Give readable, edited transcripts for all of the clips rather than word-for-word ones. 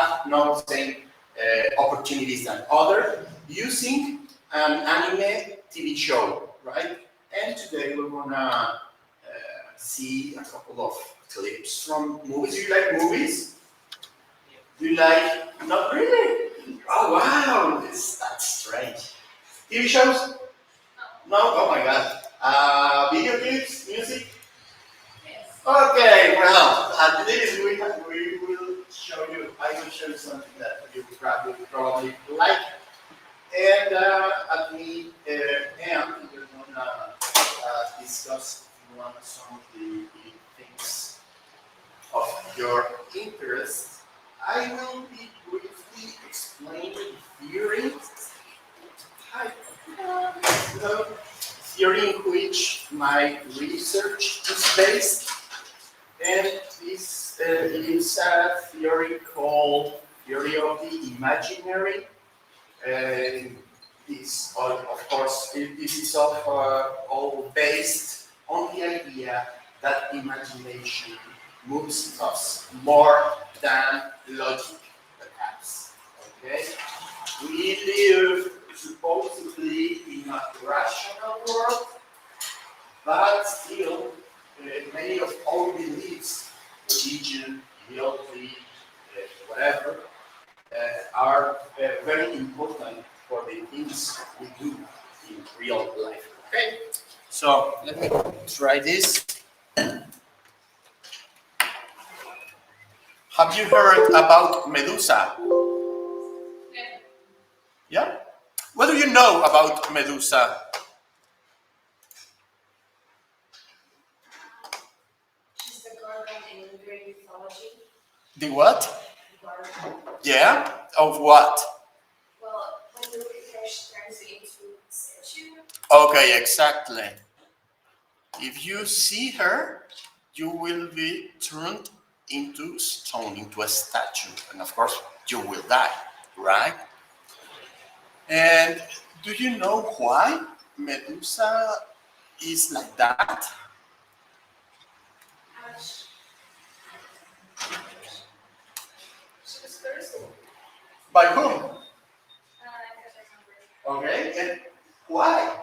have no same opportunities than others using an anime TV show, right? And today we're gonna see a couple of clips from movies. Do you like movies? Do you like? Not really. Oh wow, that's strange. TV shows? No. Oh my God. Video clips, music. Yes. Okay, well, at least we will show you. I will show you something that you probably like. And at the end, we're gonna discuss some of the things of your interest. I will be briefly explaining the theory. The theory in which my research is based, and this is a theory called theory of the imaginary. This, of course, this is all based on the idea that imagination moves us more than logic, perhaps. Okay, we live supposedly in a rational world, but still, many of our beliefs, religion, ideology, whatever, are very important for the things we do in real life. Okay, so let me try this. Have you heard about Medusa? Yeah? What do you know about Medusa? She's the gorgon in Greek mythology. The what? Gorgon. Yeah? Of what? Well, when you look at her, she turns into a statue. Okay, exactly. If you see her, you will be turned into stone, into a statue. And of course, you will die, right? And do you know why Medusa is like that? She was cursed. By whom? Okay, and why?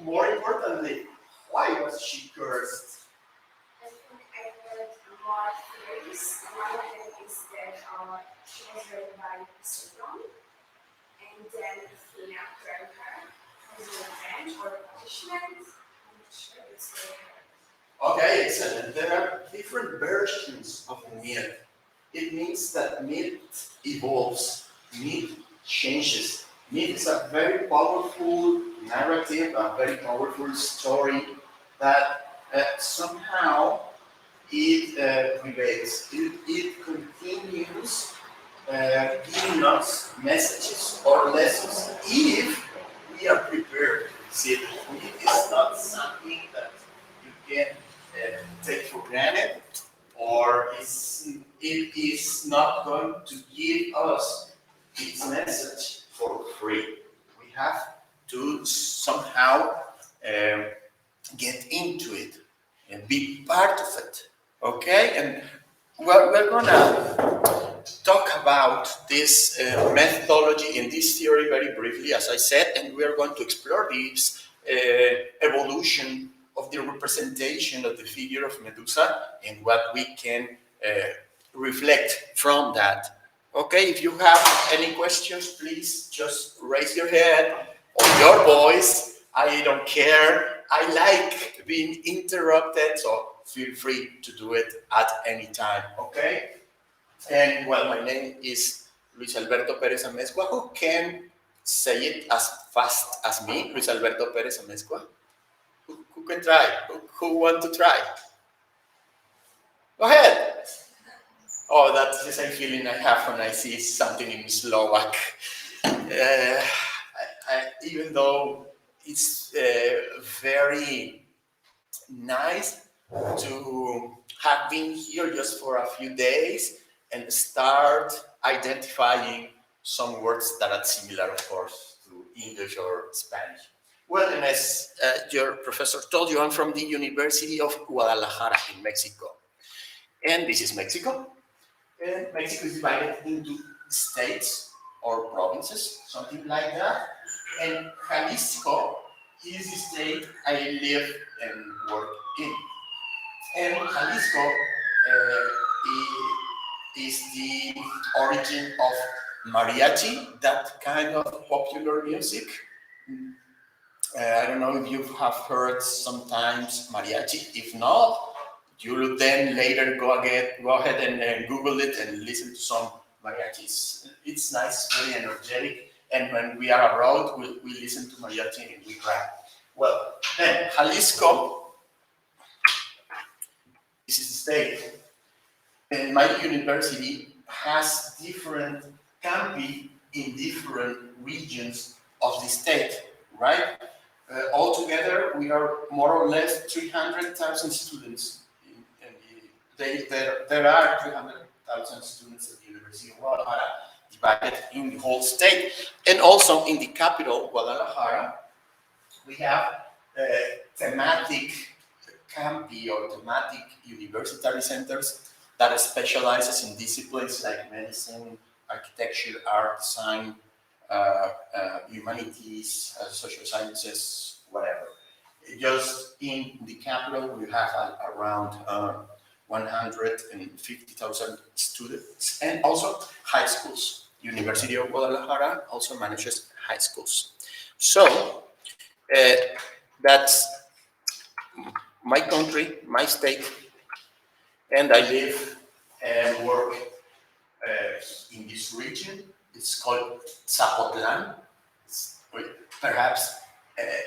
More importantly, why was she cursed? I think I heard a lot of theories. One of them is that she was raised by Satan, and then Athena burned her as a revenge or punishment. I'm not sure it's really Okay, excellent. There are different versions of the myth. It means that myth evolves, myth changes. Myth is a very powerful narrative, a very powerful story that somehow it prevails. It continues giving us messages or lessons if we are prepared to see it. It is not something that you can take for granted, or it is not going to give us its message for free. We have to somehow get into it and be part of it. Okay? And we're gonna talk about this methodology and this theory very briefly, as I said, and we're going to explore this evolution of the representation of the figure of Medusa and what we can reflect from that. Okay, if you have any questions, please just raise your hand or your voice. I don't care. I like being interrupted, so feel free to do it at any time, okay? And well, my name is Luis Alberto Pérez-Amezcua. Who can say it as fast as me? Luis Alberto Pérez-Amezcua. Who can try? Who want to try? Go ahead. Oh, that's the same feeling I have when I see something in Slovak. Even though it's very nice to have been here just for a few days and start identifying some words that are similar, of course, to English or Spanish. Well, and as your professor told you, I'm from the University of Guadalajara in Mexico. And this is Mexico. And Mexico is divided into states or provinces, something like that. And Jalisco is the state I live and work in. And Jalisco is the origin of mariachi, that kind of popular music. I don't know if you have heard sometimes mariachi. If not, you will then later go ahead and Google it and listen to some mariachis. It's nice, very energetic, and when we are abroad, we listen to mariachi and we cry. Well, then Jalisco, this is the state, and my university has different campi in different regions of the state, right? Altogether, we are more or less 300,000 students. There are 300,000 students at the University of Guadalajara, divided in the whole state. And also in the capital, Guadalajara, we have thematic campi or thematic university centers that specializes in disciplines like medicine, architecture, art, design, humanities, social sciences, whatever. Just in the capital, we have around 150,000 students, and also high schools. University of Guadalajara also manages high schools. So that's my country, my state, and I live and work in this region. It's called Zapotlan. It's perhaps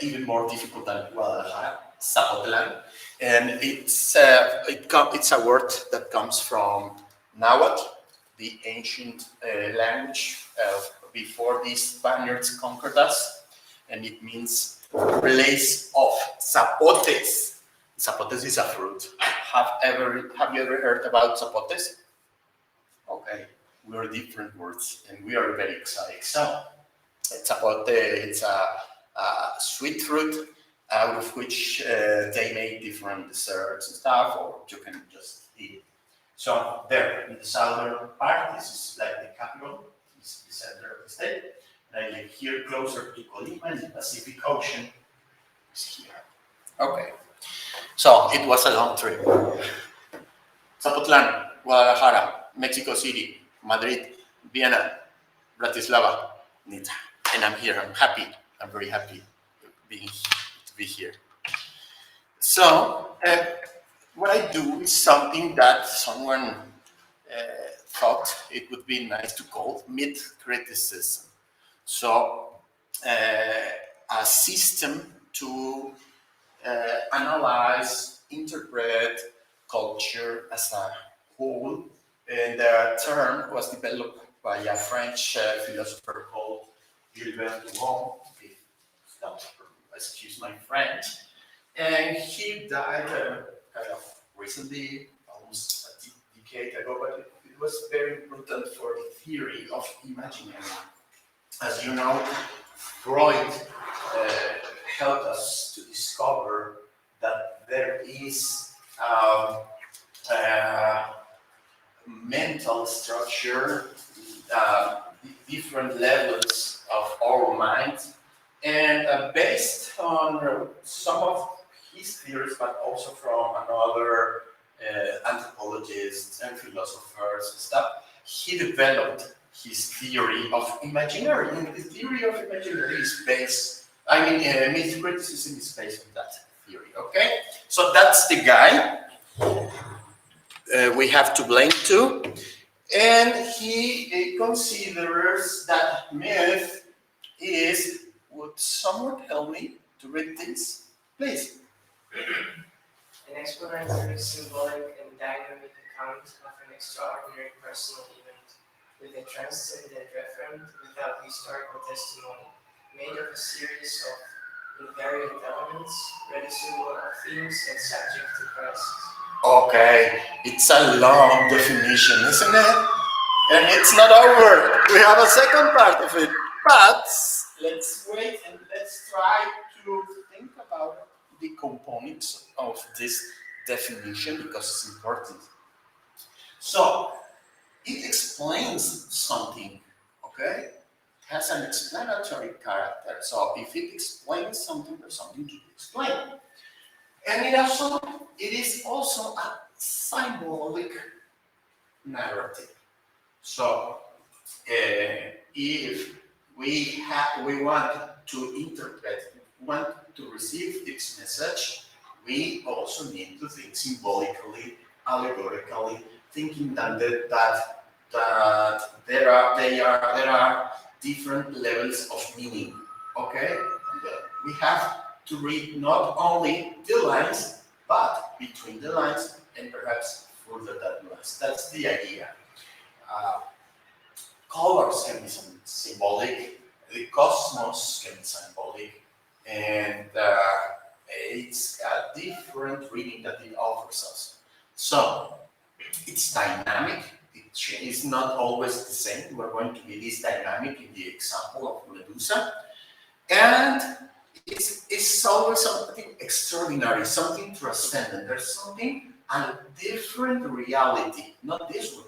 even more difficult than Guadalajara, Zapotlan. And it's a word that comes from Nahuatl, the ancient language before the Spaniards conquered us. And it means place of zapotes. Zapotes is a fruit. Have you ever heard about zapotes? Okay, we are different words, and we are very excited. So, zapote, it's a sweet fruit out of which they make different desserts and stuff, or you can just eat it. So, there in the southern part, this is like the capital, this is the center of the state. And I live here closer to Colima, and the Pacific Ocean is here. Okay, so it was a long trip. Zapotlan, Guadalajara, Mexico City, Madrid, Vienna, Bratislava, Nita. And I'm here. I'm happy. I'm very happy to be here. So, what I do is something that someone thought it would be nice to call myth criticism. So, a system to analyze, interpret culture as a whole. And the term was developed by a French philosopher called Gilbert if not, excuse my French. And he died kind of recently, almost a decade ago, but it was very important for the theory of imaginary. As you know, Freud helped us to discover that there is mental structure, different levels of our mind, and based on some of his theories, but also from another anthropologists and philosophers and stuff, he developed his theory of imaginary. And the theory of imaginary is based, myth criticism is based on that theory, okay? So that's the guy we have to blame too. And he considers that myth is, would someone help me to read this? Please. An explanatory, symbolic, and dynamic account of an extraordinary personal event, with a transcendent referent without historical testimony, made of a series of invariant elements, reducible of themes and subject to crisis. Okay, it's a long definition, isn't it? And it's not over. We have a second part of it. But let's wait and let's try to think about the components of this definition because it's important. So, it explains something, okay? It has an explanatory character. So if it explains something, there's something to explain. And it is also a symbolic narrative. So if we want to interpret, want to receive its message, we also need to think symbolically, allegorically, thinking that there are different levels of meaning. Okay, and, we have to read not only the lines, but between the lines and perhaps further than the lines. That's the idea. Uh, Colors can be symbolic, the cosmos can be symbolic, and it's a different reading that it offers us. So it's dynamic. It's not always the same. We're going to be this dynamic in the example of Medusa, and it's always something extraordinary, something transcendent. There's something a different reality, not this one.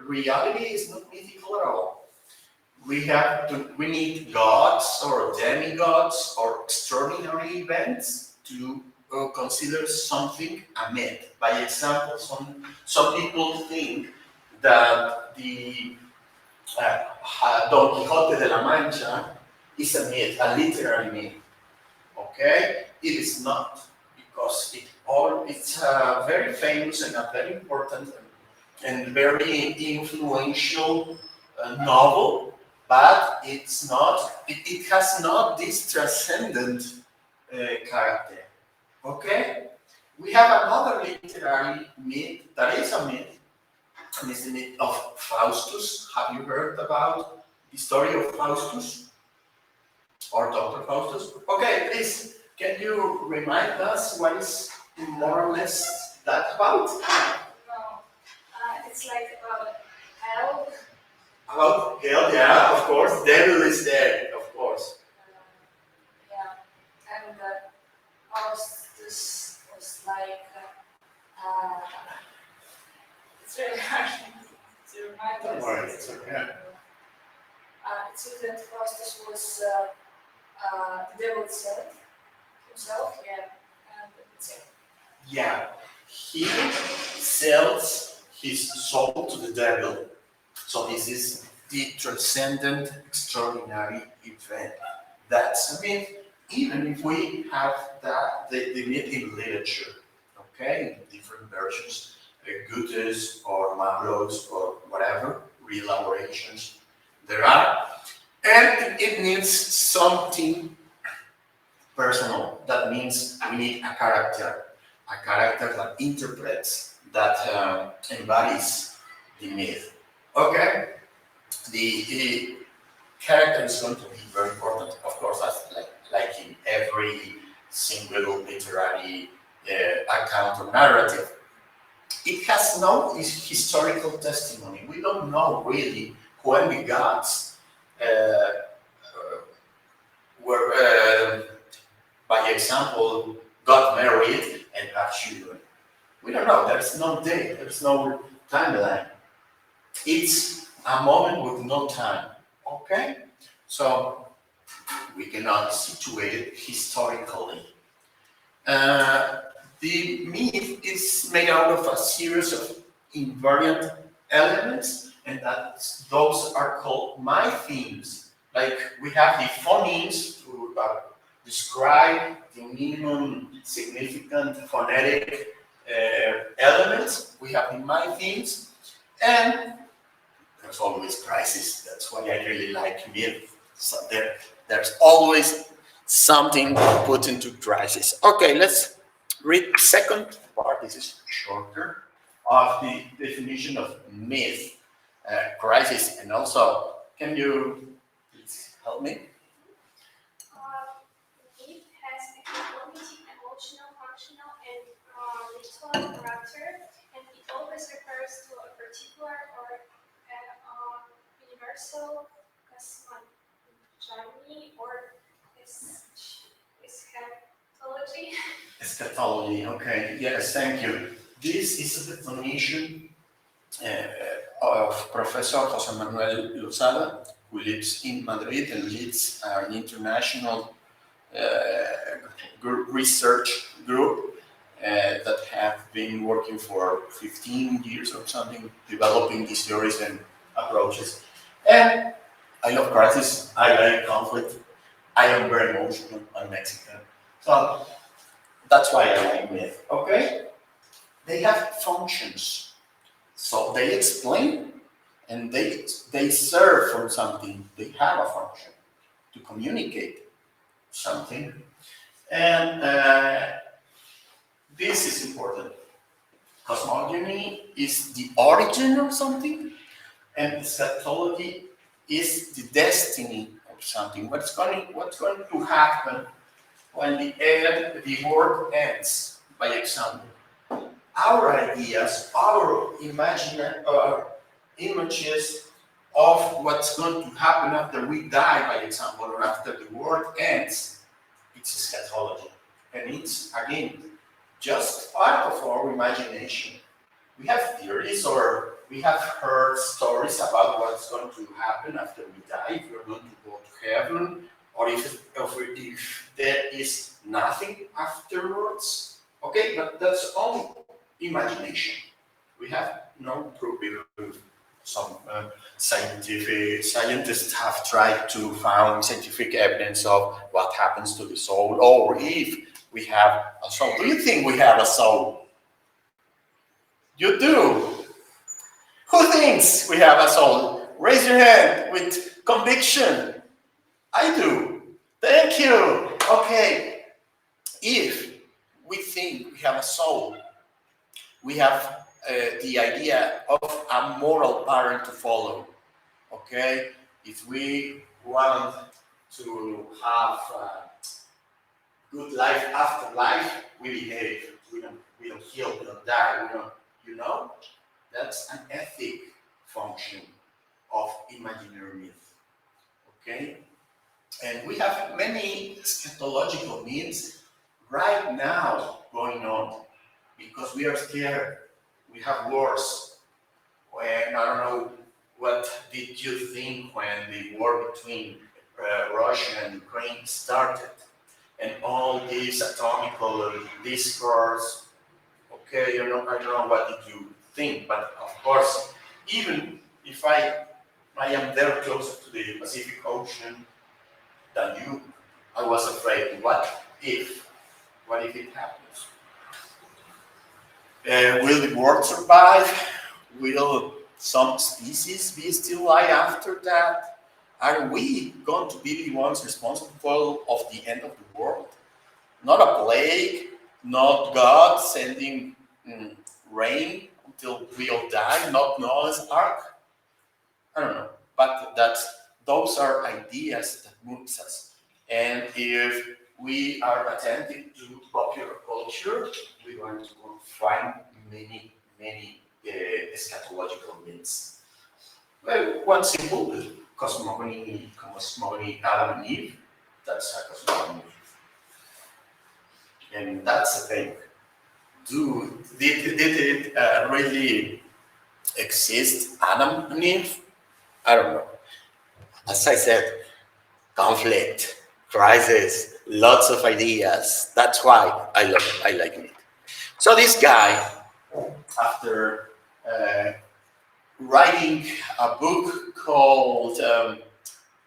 Reality is not mythical at all. We need gods or demigods or extraordinary events to consider something a myth. By example, some people think that the Don Quixote de la Mancha is a myth, a literary myth. Okay, it is not, because it's a very famous and a very important and very influential novel, but it's not. It has not this transcendent character. Okay, we have another literary myth that is a myth, and it's the myth of Faustus. Have you heard about the story of Faustus or Dr. Faustus? Okay, please, can you remind us what is more or less that about? No, it's like about hell. About hell, yeah, of course. Devil is there, of course. Yeah, and Faustus was like, uh, it's really hard to remind Don't us. worry, it's okay. It says that Faustus was the devil himself, yeah, and that's it. Yeah, he sells his soul to the devil. So this is the transcendent, extraordinary event. That's a myth, even if we have the myth in literature, okay, in different versions, Goethe's or Mabro's or whatever, reelaborations there are. And it needs something personal. That means we need a character that interprets, that embodies the myth. Okay? The character is going to be very important, of course, as like in every single literary account or narrative. It has no historical testimony. We don't know really when the gods were, by example, got married and have children. We don't know. There's no date. There's no timeline. It's a moment with no time. Okay? So we cannot situate it historically. The myth is made out of a series of invariant elements, and those are called my themes. Like we have the phonemes to describe the minimum significant phonetic elements. We have the my themes, and there's always crisis. That's why I really like myth. So there's always something put into crisis. Okay, let's read the second part. This is shorter, of the definition of myth, crisis, and also, can you please help me? Myth has a cognitive, emotional, functional, and ritual character, and it always refers to a particular or universal cosmogony or eschatology. Eschatology, okay, yes, thank you. This is a definition of Professor Jose Manuel Lozada, who lives in Madrid and leads an international research group that have been working for 15 years or something, developing these theories and approaches. And I love crisis, I like conflict, I am very emotional, I'm Mexican. So that's why I like myth, okay? They have functions. So they explain and they serve for something. They have a function to communicate something. And this is important. Cosmogony is the origin of something, and eschatology is the destiny of something. What's going to happen when the world ends, by example? Our ideas, our images of what's going to happen after we die, by example, or after the world ends, it's eschatology. And it's, again, just part of our imagination. We have theories or we have heard stories about what's going to happen after we die, if we're going to go to heaven, or if there is nothing afterwards. Okay, but that's all imagination. We have no proof. Some scientists have tried to find scientific evidence of what happens to the soul, or if we have a soul. Do you think we have a soul? You do. Who thinks we have a soul? Raise your hand with conviction. I do. Thank you. Okay. If we think we have a soul, we have the idea of a moral pattern to follow. Okay? If we want to have a good life after life, we behave. We don't kill, we don't die, we don't, you know? That's an ethic function of imaginary myth. Okay? And we have many eschatological myths right now going on because we are scared. We have wars. When I don't know what did you think when the war between Russia and Ukraine started, and all these atomical discourse. Okay, I don't know what did you think, but of course, even if I am there closer to the Pacific Ocean than you, I was afraid. What if? What if it happens? Will the world survive? Will some species be still alive after that? Are we going to be the ones responsible of the end of the world? Not a plague, not God sending rain until we all die, not Noah's Ark. I don't know, but those are ideas that moves us. And if we are attentive to popular culture, we're going to find many eschatological myths. Well, one simple cosmogony, Adam and Eve. That's a cosmogony. And that's the thing. Did it really exist, Adam and Eve? I don't know. As I said, conflict, crisis, lots of ideas. That's why I like it. So this guy, after writing a book called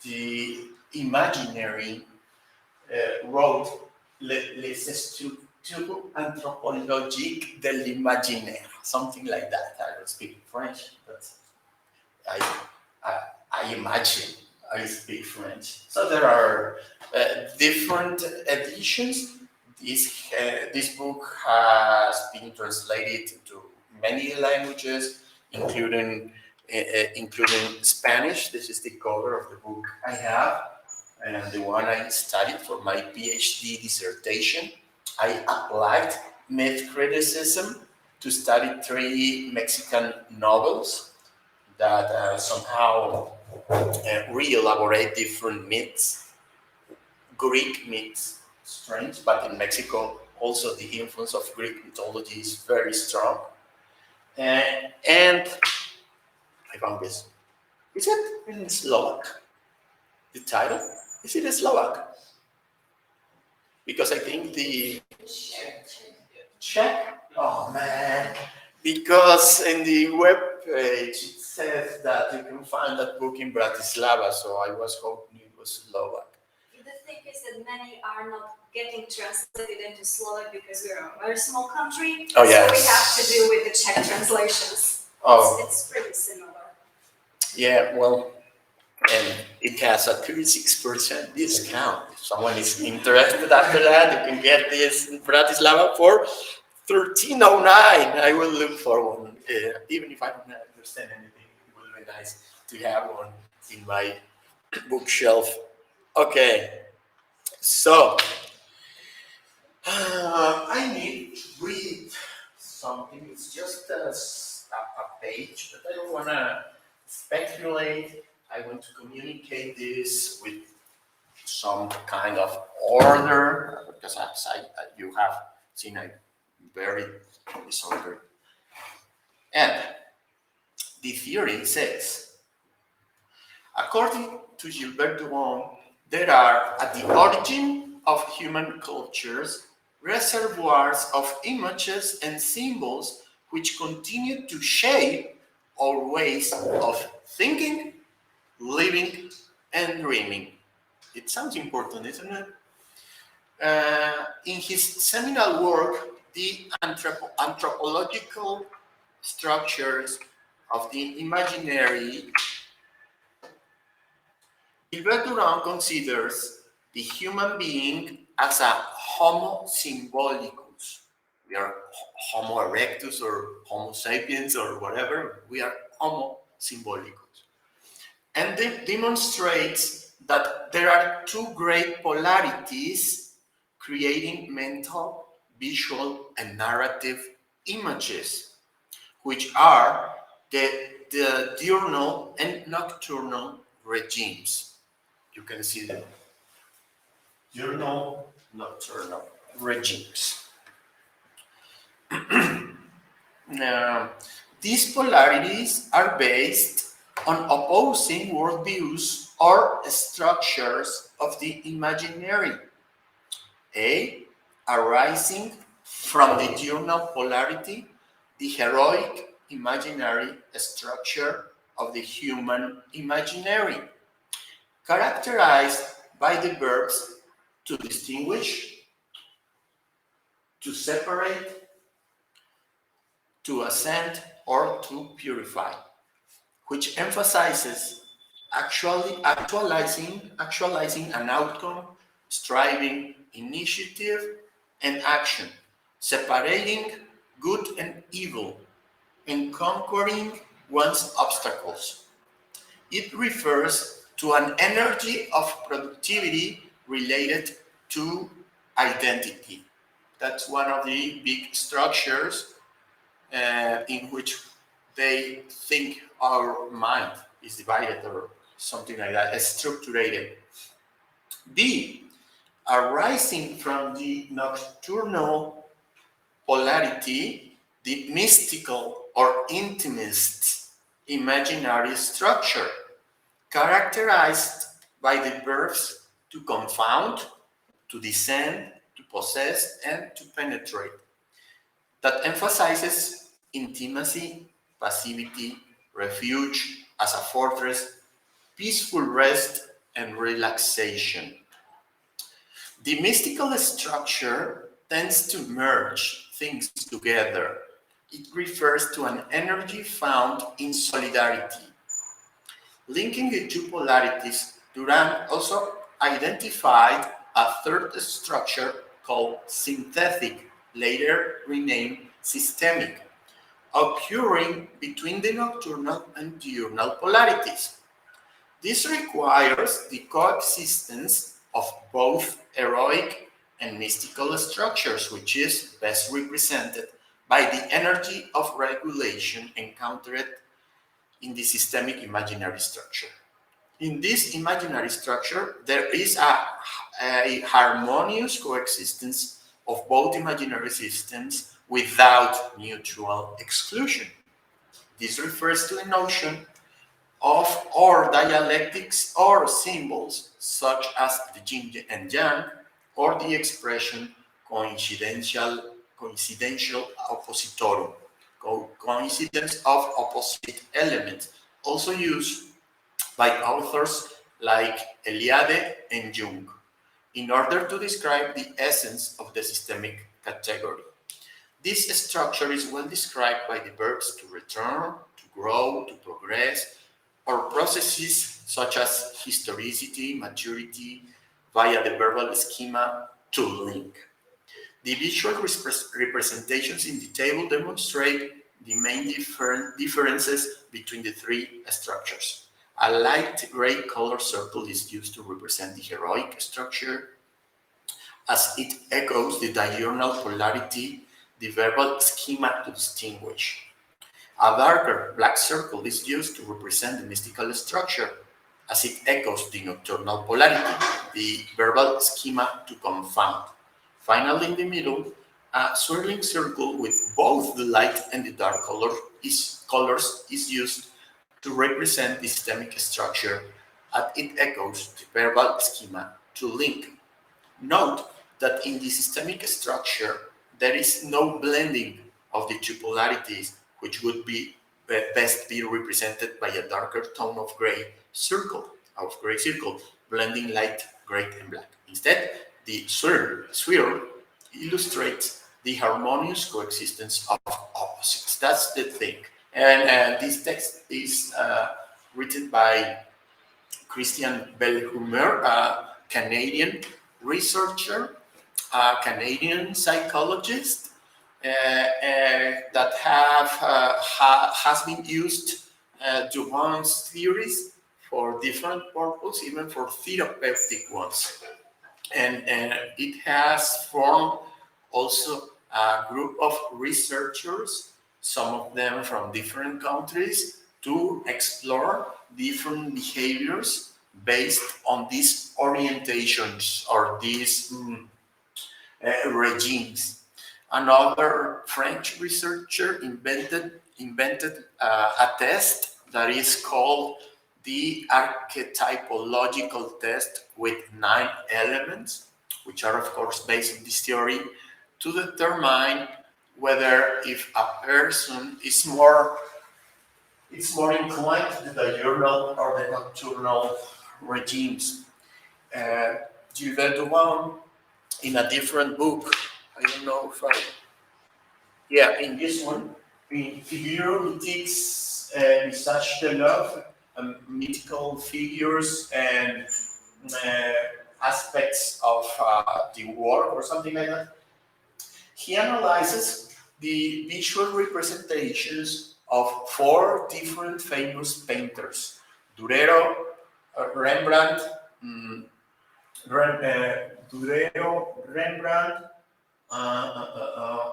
The Imaginary, wrote Les Structures Anthropologiques de l'Imaginaire, something like that. I don't speak French, but I imagine I speak French. So there are different editions. This book has been translated into many languages, including Spanish. This is the cover of the book I have, and the one I studied for my PhD dissertation. I applied myth criticism to study 3 Mexican novels that somehow re-elaborate different myths, Greek myths, strange, but in Mexico also the influence of Greek mythology is very strong. And I found this. Is it in Slovak? The title? Is it in Slovak? Because I think the Czech. Oh man! Because in the web page it says that you can find that book in Bratislava, so I was hoping it was Slovak. The thing is that many are not getting translated into Slovak because we're a very small country. Oh yes. So we have to deal with the Czech translations. Oh. It's pretty similar. Yeah, well, and it has a 36% discount. If someone is interested after that, you can get this in Bratislava for $13.09. I will look for one. Even if I don't understand anything, it will be nice to have one in my bookshelf. Okay, so I need to read something. It's just a page, but I don't want to speculate. I want to communicate this with some kind of order because you have seen a very disordered. And the theory says, according to Gilbert Duong, there are at the origin of human cultures reservoirs of images and symbols which continue to shape our ways of thinking, living, and dreaming. It sounds important, isn't it? In his seminal work, The Anthropological Structures of the Imaginary, Gilbert Durand considers the human being as a Homo symbolicus. We are Homo erectus or Homo sapiens or whatever. We are Homo symbolicus. And it demonstrates that there are two great polarities creating mental, visual, and narrative images, which are the diurnal and nocturnal regimes. You can see them. Diurnal, nocturnal regimes. Now, these polarities are based on opposing worldviews or structures of the imaginary. Arising from the diurnal polarity, the heroic imaginary structure of the human imaginary, characterized by the verbs to distinguish, to separate, to ascend, or to purify, which emphasizes actualizing an outcome, striving, initiative, and action, separating good and evil, and conquering one's obstacles. It refers to an energy of productivity related to identity. That's one of the big structures in which they think our mind is divided or something like that, structured. B, arising from the nocturnal polarity, the mystical or intimist imaginary structure, characterized by the verbs to confound, to descend, to possess, and to penetrate, that emphasizes intimacy, passivity, refuge as a fortress, peaceful rest, and relaxation. The mystical structure tends to merge things together. It refers to an energy found in solidarity. Linking the two polarities, Durand also identified a third structure called synthetic, later renamed systemic, occurring between the nocturnal and diurnal polarities. This requires the coexistence of both heroic and mystical structures, which is best represented by the energy of regulation encountered in the systemic imaginary structure. In this imaginary structure, there is a harmonious coexistence of both imaginary systems without mutual exclusion. This refers to the notion of or dialectics or symbols such as the yin and yang or the expression coincidential oppositorum, coincidence of opposite elements, also used by authors like Eliade and Jung, in order to describe the essence of the systemic category. This structure is well described by the verbs to return, to grow, to progress, or processes such as historicity, maturity, via the verbal schema to link. The visual representations in the table demonstrate the main differences between the three structures. A light gray color circle is used to represent the heroic structure, as it echoes the diurnal polarity, the verbal schema to distinguish. A darker black circle is used to represent the mystical structure, as it echoes the nocturnal polarity, the verbal schema to confound. Finally, in the middle, a swirling circle with both the light and the dark colors is used to represent the systemic structure, as it echoes the verbal schema to link. Note that in the systemic structure, there is no blending of the two polarities, which would be best be represented by a darker tone of gray circle, blending light, gray, and black. Instead, the swirl illustrates the harmonious coexistence of opposites. That's the thing. And this text is written by Christian Belhumer, a Canadian researcher, a Canadian psychologist that has been used to one's theories for different purposes, even for therapeutic ones. And it has formed also a group of researchers, some of them from different countries, to explore different behaviors based on these orientations or these regimes. Another French researcher invented a test that is called the archetypological test with 9 elements, which are of course based on this theory, to determine whether if a person is more inclined to the diurnal or the nocturnal regimes. Gilbert Dubois, in a different book, I don't know if in this one, in Figure Mythiques, Visage de l'Oeuvre, mythical figures and aspects of the work or something like that. He analyzes the visual representations of 4 different famous painters: Durero, Rembrandt,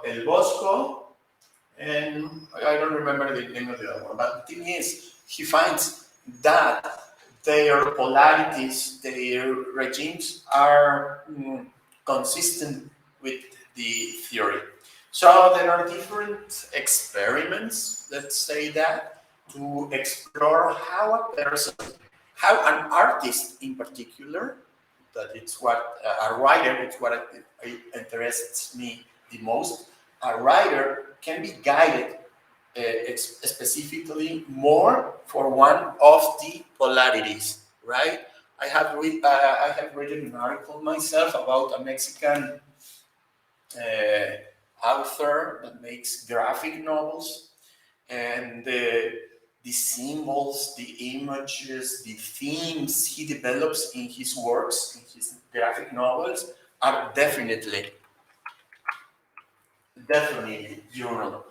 El Bosco, and I don't remember the name of the other one. But the thing is, he finds that their polarities, their regimes are consistent with the theory. So there are different experiments, let's say that, to explore how an artist in particular, that it's what a writer, it's what interests me the most, a writer can be guided specifically more for one of the polarities, right? I have written an article myself about a Mexican author that makes graphic novels, and the symbols, the images, the themes he develops in his works, in his graphic novels, are definitely journal.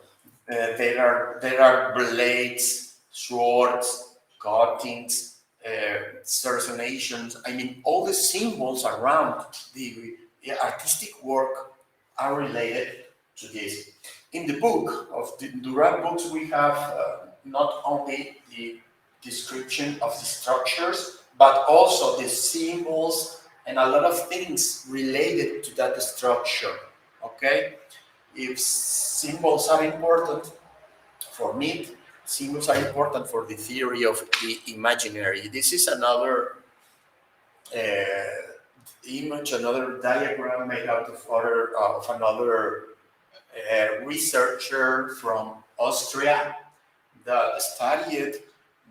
There are blades, swords, cuttings, cercenations. I mean, all the symbols around the artistic work are related to this. In the book of the Duran books, we have not only the description of the structures, but also the symbols and a lot of things related to that structure. Okay? If symbols are important for myth, symbols are important for the theory of the imaginary. This is another image, another diagram made out of another researcher from Austria that studied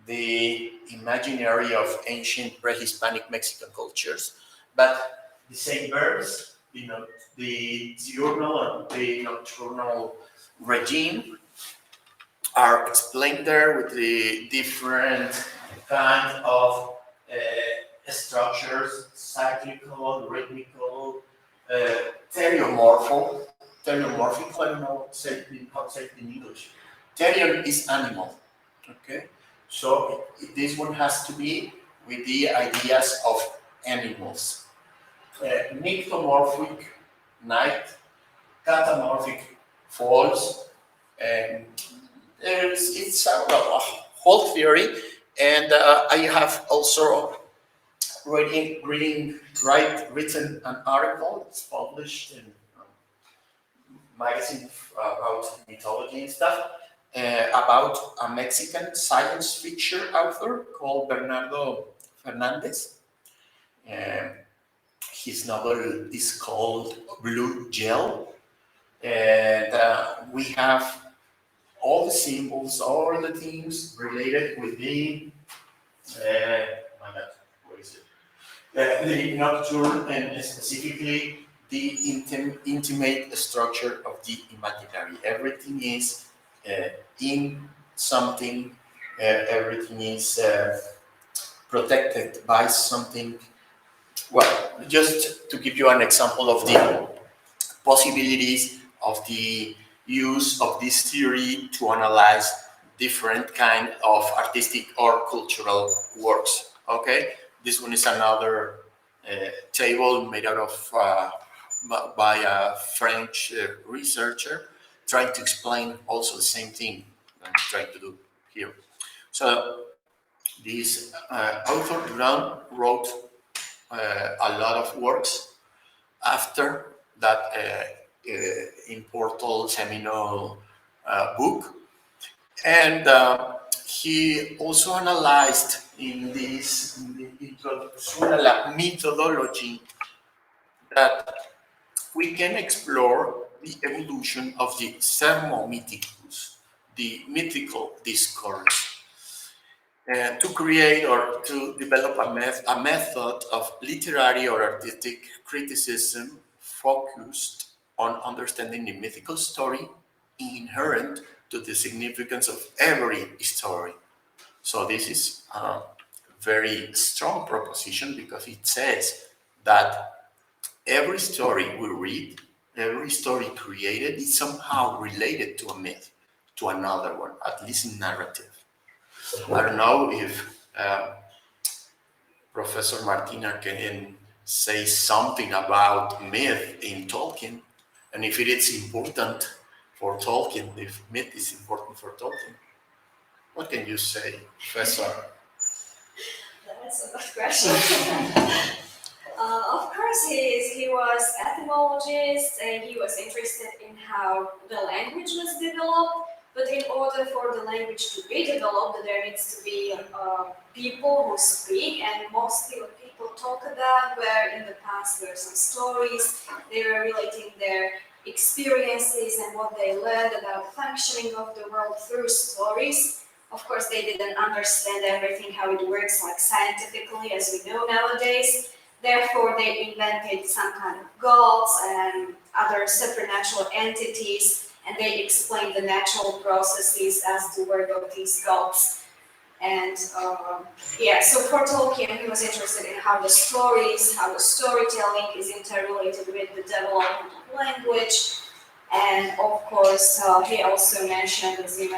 the imaginary of ancient pre-Hispanic Mexican cultures. But the same verbs, the diurnal and the nocturnal regime are explained there with the different kind of structures, cyclical, rhythmical, theriomorphic, I don't know how to say it in English. Therion is animal, okay? So this one has to be with the ideas of animals. Nyctomorphic, night, catamorphic, falls, and it's a whole theory. And I have also written an article. It's published in magazine about mythology and stuff about a Mexican science fiction author called Bernardo Fernandez. His novel is called Blue Gel, and we have all the symbols, all the themes related with the my God, what is it? The nocturne, and specifically the intimate structure of the imaginary. Everything is in something. Everything is protected by something. Well, just to give you an example of the possibilities of the use of this theory to analyze different kind of artistic or cultural works. Okay, this one is another table made out of by a French researcher trying to explain also the same thing I'm trying to do here. So this author Durand wrote a lot of works after that important seminal book, and he also analyzed in the introduction a la methodology that we can explore the evolution of the thermomythicus, the mythical discourse, to create or to develop a method of literary or artistic criticism focused on understanding the mythical story inherent to the significance of every story. So this is a very strong proposition because it says that every story we read, every story created is somehow related to a myth, to another one, at least in narrative. I don't know if Professor Martina can say something about myth in Tolkien, and if it is important for Tolkien, if myth is important for Tolkien. What can you say, Professor? That's a good question. Of course, he was etymologist, and he was interested in how the language was developed. But in order for the language to be developed, there needs to be people who speak, and mostly what people talk about were in the past were some stories. They were relating their experiences and what they learned about the functioning of the world through stories. Of course, they didn't understand everything, how it works, like scientifically, as we know nowadays. Therefore, they invented some kind of gods and other supernatural entities, and they explained the natural processes as the work of these gods. And so for Tolkien, he was interested in how the stories, how the storytelling is interrelated with the development of language. And of course, he also mentioned, as you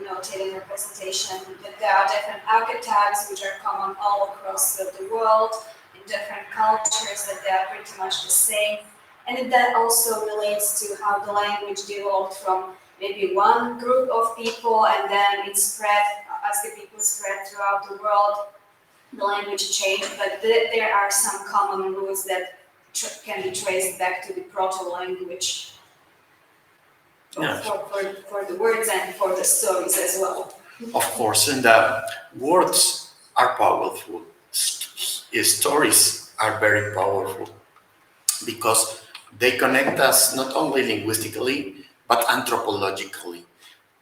noted in your presentation, that there are different archetypes which are common all across the world in different cultures, that they are pretty much the same. And that also relates to how the language developed from maybe one group of people, and then it spread, as the people spread throughout the world, the language changed, but there are some common roots that can be traced back to the proto-language. Yeah. for the words and for the stories as well. Of course, and words are powerful. Stories are very powerful because they connect us not only linguistically but anthropologically.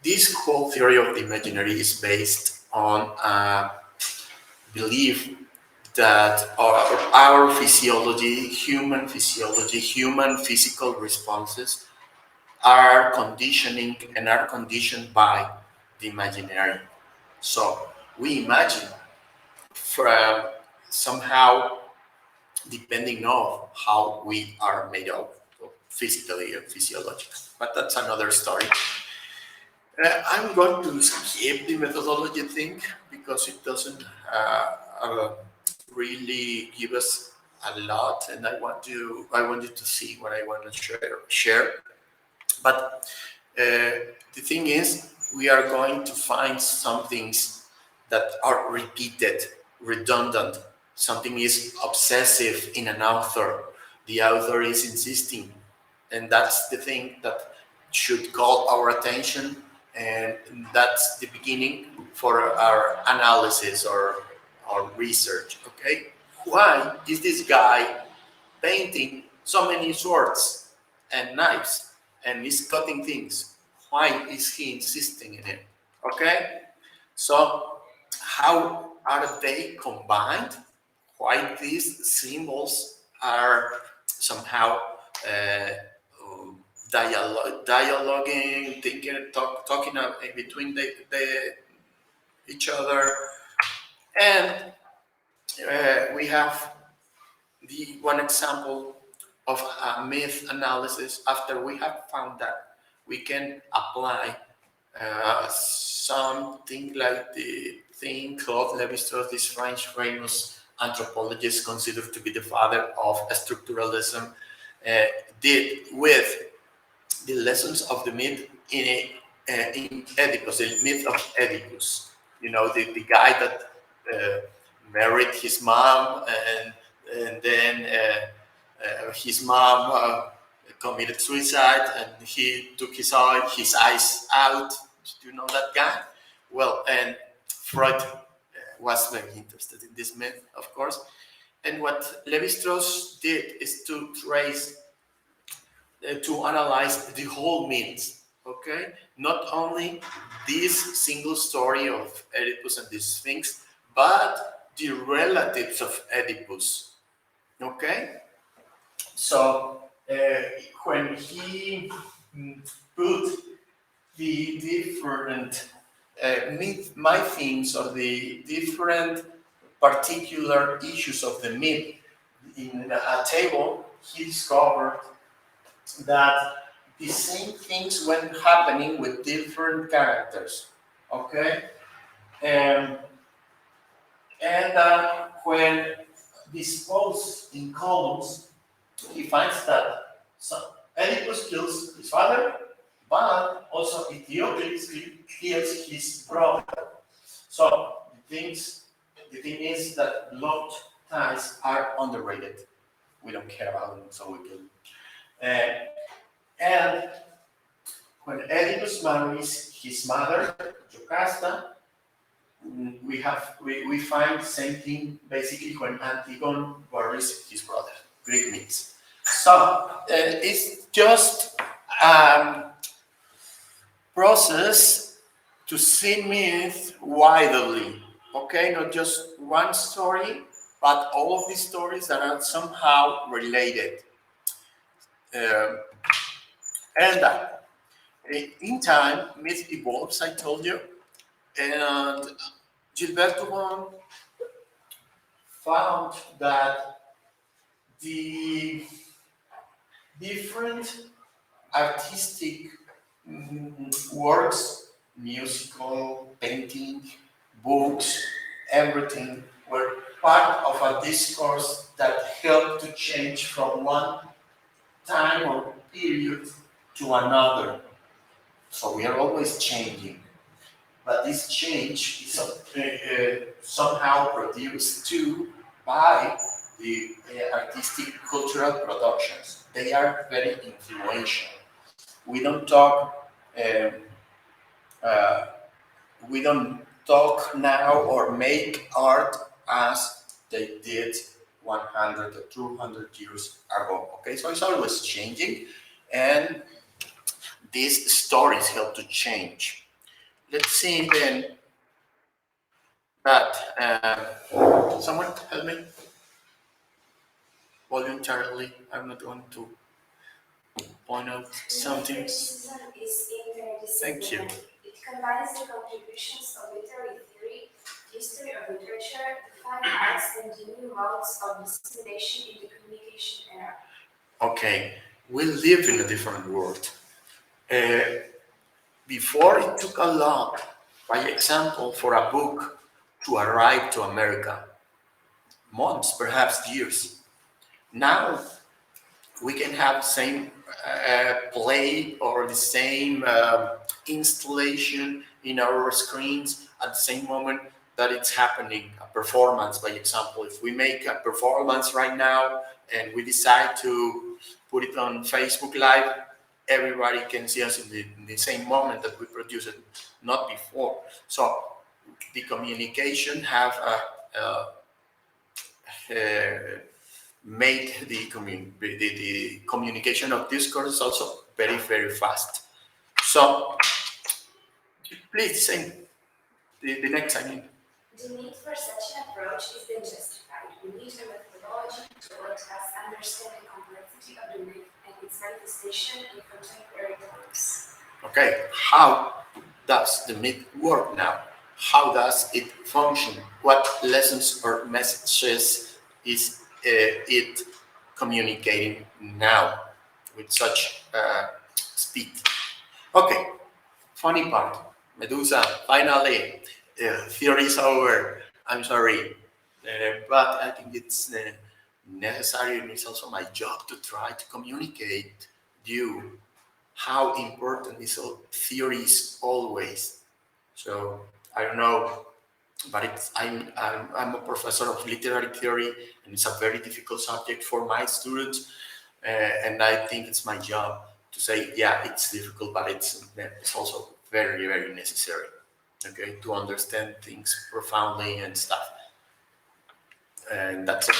This whole theory of the imaginary is based on a belief that our physiology, human physical responses are conditioning and are conditioned by the imaginary. So we imagine from somehow depending on how we are made of physically and physiologically. But that's another story. I'm going to skip the methodology thing because it doesn't really give us a lot, and I want you to see what I want to share. But the thing is, we are going to find some things that are repeated, redundant. Something is obsessive in an author. The author is insisting, and that's the thing that should call our attention, and that's the beginning for our analysis or our research. Okay, why is this guy painting so many swords and knives and is cutting things? Why is he insisting in it? Okay, so how are they combined? Why these symbols are somehow uh, dialoguing, thinking, talking between each other, and we have the one example of a myth analysis. After we have found that, we can apply something like the thing Claude Lévi-Strauss, this French famous anthropologist considered to be the father of structuralism, did with the lessons of the myth in Oedipus, the myth of Oedipus. You know, the guy that married his mom, and then his mom committed suicide, and he took his eyes out. Do you know that guy? Well, and Freud was very interested in this myth, of course. And what Lévi-Strauss did is to trace, to analyze the whole myth. Okay, not only this single story of Oedipus and these things, but the relatives of Oedipus. Okay, so when he put the different my themes or the different particular issues of the myth in a table, he discovered that the same things were happening with different characters. Okay, um, and when disposed in columns, he finds that Oedipus kills his father, but also Ethiopia kills his brother. So the thing is that love ties are underrated. We don't care about them, so we kill them. And when Oedipus marries his mother, Jocasta, we find the same thing basically when Antigone marries his brother, Greek myths. So it's just process to see myth widely, okay? Not just one story, but all of these stories that are somehow related. And in time, myth evolves, I told you, and Gilberto found that the different artistic works, musical, painting, books, everything were part of a discourse that helped to change from one time or period to another. So we are always changing, but this change is somehow produced too by the artistic cultural productions. They are very influential. we don't talk um, uh, we don't talk now or make art as they did 100 or 200 years ago. Okay, so it's always changing, and these stories help to change. Let's see then that someone help me voluntarily. I'm not going to point out something. Criticism is Thank you. interdisciplinary. It combines the contributions of literary theory, history of literature, the fine arts, and the new modes of dissemination in the communication era. Okay, we live in a different world. Uh, Before it took a lot, by example, for a book to arrive to America, months, perhaps years. Now we can have the same play or the same installation in our screens at the same moment that it's happening. A performance, by example, if we make a performance right now and we decide to put it on Facebook Live, everybody can see us in the same moment that we produce it, not before. So the communication have made the communication of discourse also very, very fast. So please say the next, I mean. The need for such an approach is then justified. We need a methodology to let us understand the complexity of the myth and its manifestation in contemporary times. Okay, how does the myth work now? How does it function? What lessons or messages is it communicating now with such speed? Okay, funny part. Medusa, finally, theory is over. I'm sorry, but I think it's necessary, and it's also my job to try to communicate you how important is theory is always. So I don't know, but I'm a professor of literary theory, and it's a very difficult subject for my students, and I think it's my job to say, yeah, it's difficult, but it's also very, very necessary. Okay, to understand things profoundly and stuff, and that's it.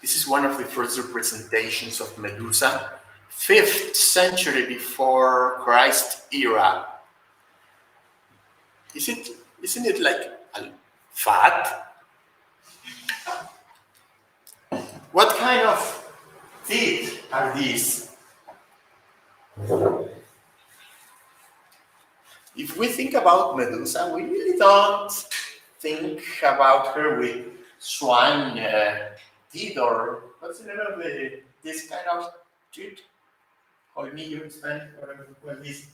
This is one of the first representations of Medusa, 5th century before Christ era. Isn't it like a fat? What kind of teeth are these? If we think about Medusa, we really don't think about her with swan teeth, or what's the name of this kind of tooth? Colmillo in Spanish, whatever this.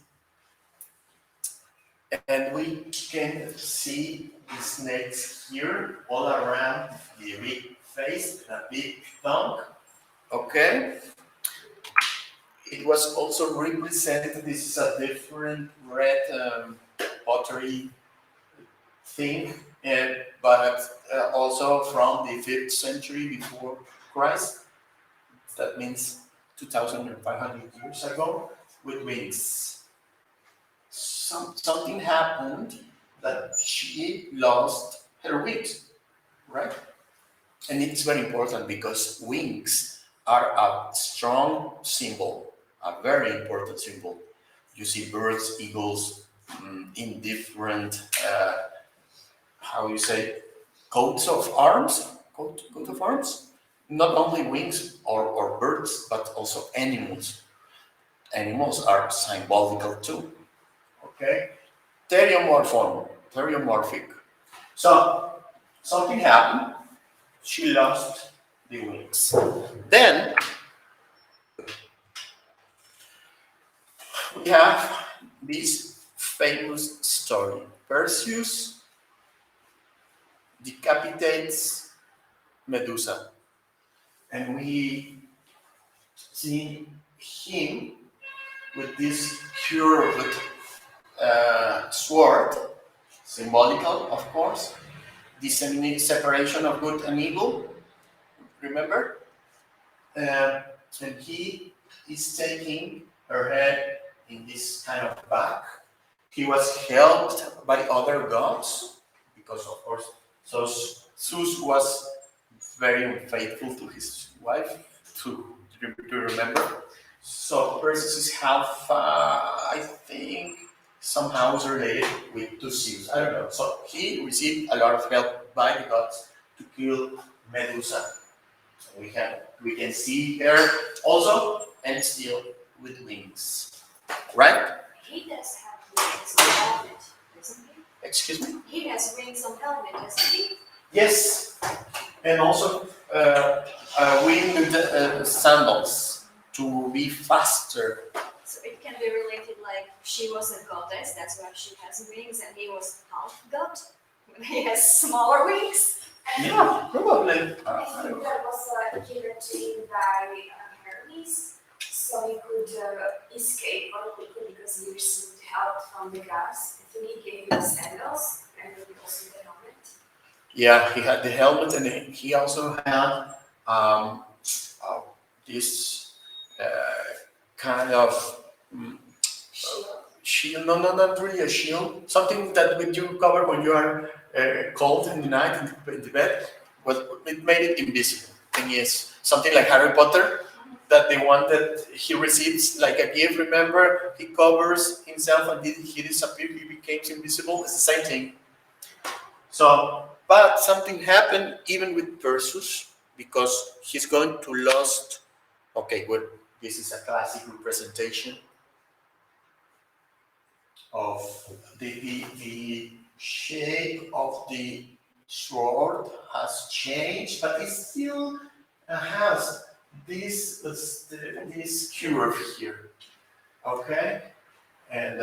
And we can see the snakes here all around the big face, the big tongue. Okay. It was also represented. This is a different red pottery thing, but also from the 5th century before Christ. That means 2,500 years ago, which means something happened that she lost her wings, right? And it's very important because wings are a strong symbol, a very important symbol. You see birds, eagles, in different, how you say, coats of arms, coat of arms. Not only wings or birds, but also animals. Animals are symbolical too. Okay, theriomorphic. So something happened. She lost the wings. Then we have this famous story. Perseus decapitates Medusa, and we see him with this curved sword, symbolical, of course, separation of good and evil. Remember, and he is taking her head in this kind of bag. He was helped by other gods because, of course, so Zeus was very unfaithful to his wife. To remember. So Perseus is half, I think, somehow related to Zeus. I don't know. So he received a lot of help by the gods to kill Medusa. So we can see her also and still with wings, right? He does have wings on helmet, doesn't he? Excuse me. He has wings on helmet, doesn't he? Yes, and also winged sandals to be faster. So it can be related like she was a goddess, that's why she has wings, and he was half god. He has smaller wings. Yeah, probably. I think that was given to him by Hermes, so he could escape more quickly because he received help from the gods. I think he gave him sandals and maybe also the helmet. Yeah, he had the helmet, and he also had this kind of shield. No, not really a shield. Something that you cover when you are cold in the night in the bed. It made it invisible. Thing is something like Harry Potter, that the one that he receives like a gift. Remember, he covers himself and he disappeared. He became invisible. It's the same thing. So, but something happened even with Perseus because he's going to lost. Okay, well, this is a classic representation of the shape of the sword has changed, but it still has this curve here. Okay, and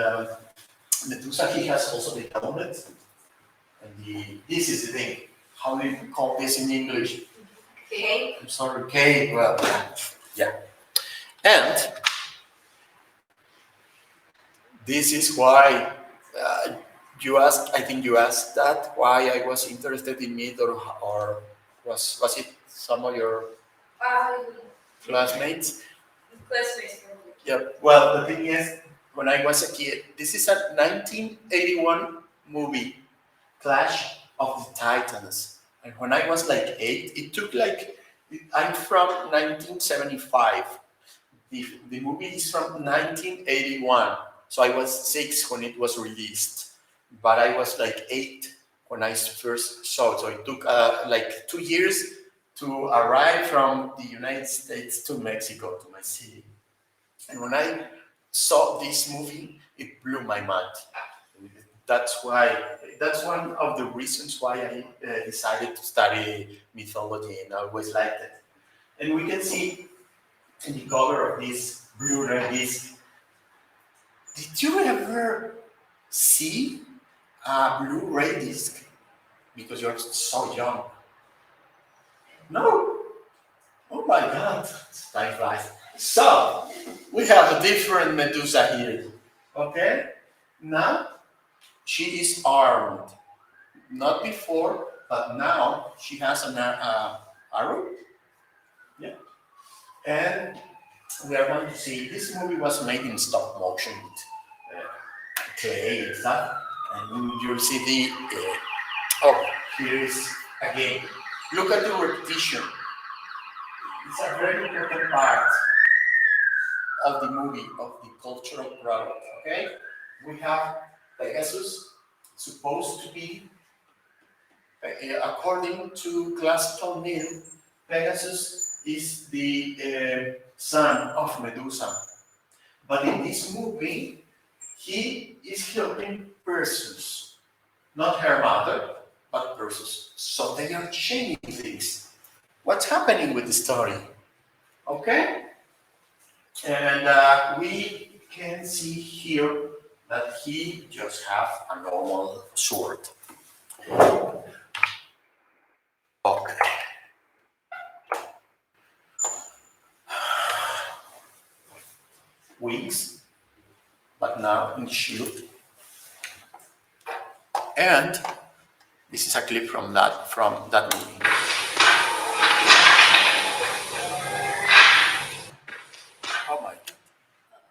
Medusa, he has also the helmet. And this is the thing. How do you call this in English? Okay. I'm sorry, cape. Well, yeah. And this is why you asked. I think you asked that why I was interested in it, or was it some of your classmates? Classmates probably. Yeah. Well, the thing is, when I was a kid, this is a 1981 movie. Clash of the Titans. And when I was like 8, it took like, I'm from 1975. The movie is from 1981. So I was 6 when it was released. But I was like 8 when I first saw it. So it took like 2 years to arrive from the United States to Mexico, to my city. And when I saw this movie, it blew my mind. That's one of the reasons why I decided to study mythology, and I always liked it. And we can see in the cover of this Blu-ray disc. Did you ever see a Blu-ray disc? Because you're so young. No. Oh my God, time flies. So we have a different Medusa here. Okay. Now she is armed. Not before, but now she has an arrow. Yeah. And we are going to see this movie was made in stop motion with clay and stuff. And you'll see here is again. Look at the repetition. It's a very important part of the movie, of the cultural product. Okay? We have Pegasus, supposed to be, according to classical myth, Pegasus is the son of Medusa. But in this movie, he is helping Perseus, not her mother, but Perseus. So they are changing things. What's happening with the story? Okay? And we can see here that he just has a normal sword. Okay. Wings, but now in shield. And this is a clip from that movie. Oh my God.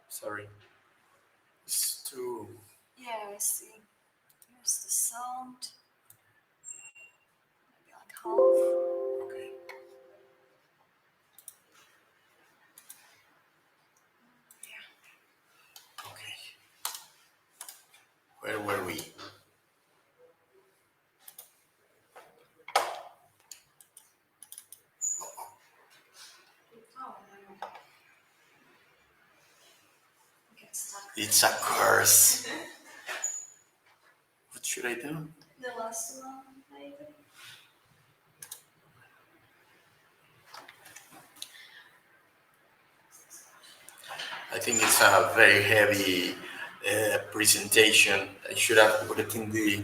Sorry. Okay. Okay. Where were we? Oh, no. Get stuck. It's a curse. What should I do? The last one, maybe. I think it's a very heavy presentation. I should have put it in the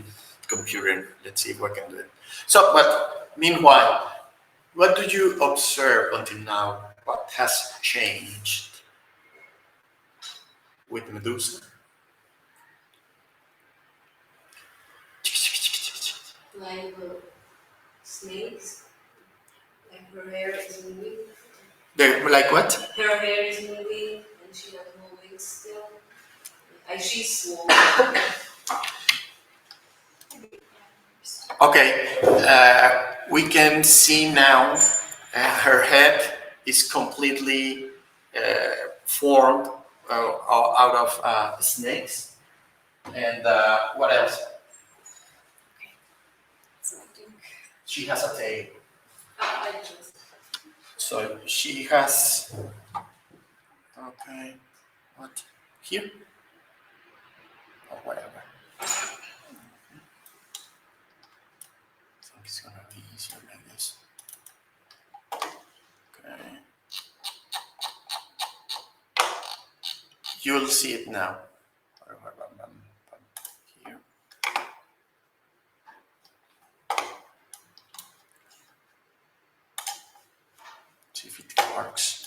computer. Let's see if I can do it. So, but meanwhile, what do you observe until now? What has changed with Medusa? Like snakes. Like her hair is moving. Like what? Her hair is moving and she has no wings still. Like she's swollen. Okay, we can see now her head is completely formed out of snakes. And what else? So I think. She has a tail. I just. So she has. Okay, what? Here? Or whatever. I think it's gonna be easier like this. Okay. You'll see it now. Here. See if it works.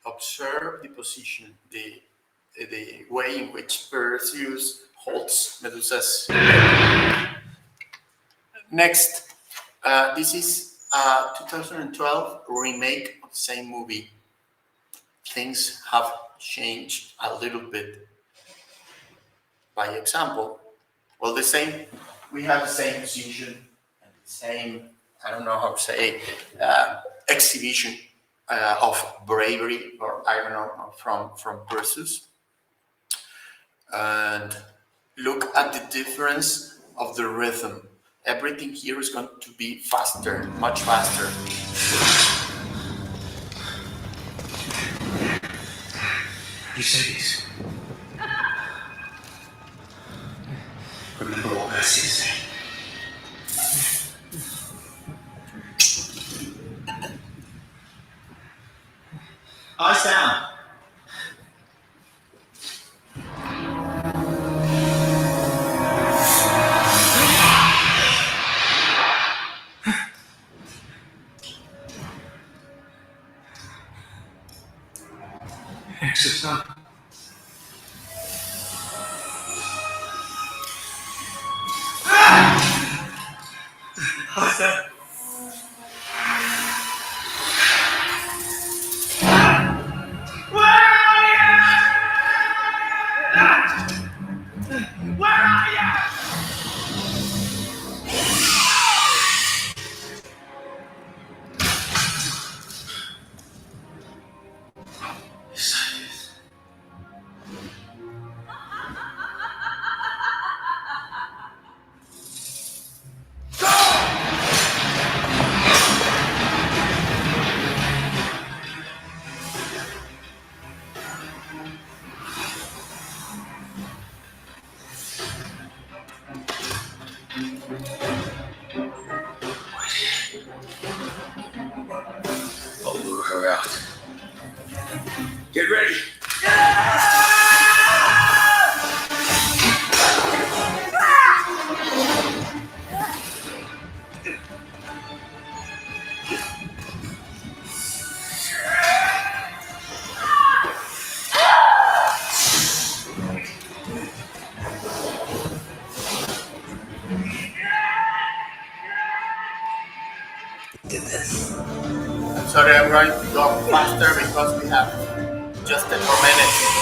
Observe the position, the way in which Perseus holds Medusa's head. Next, this is a 2012 remake of the same movie. Things have changed a little bit. By example, well, we have the same position and the same, I don't know how to say, exhibition of bravery, or I don't know, from Perseus. And look at the difference of the rhythm. Everything here is going to be faster, much faster. You say this. Remember what Perseus said. Eyes down. Exercise. Eyes down. I'll lure her out. Get ready. I'm sorry, I'm going to go faster because we have just 10 more minutes.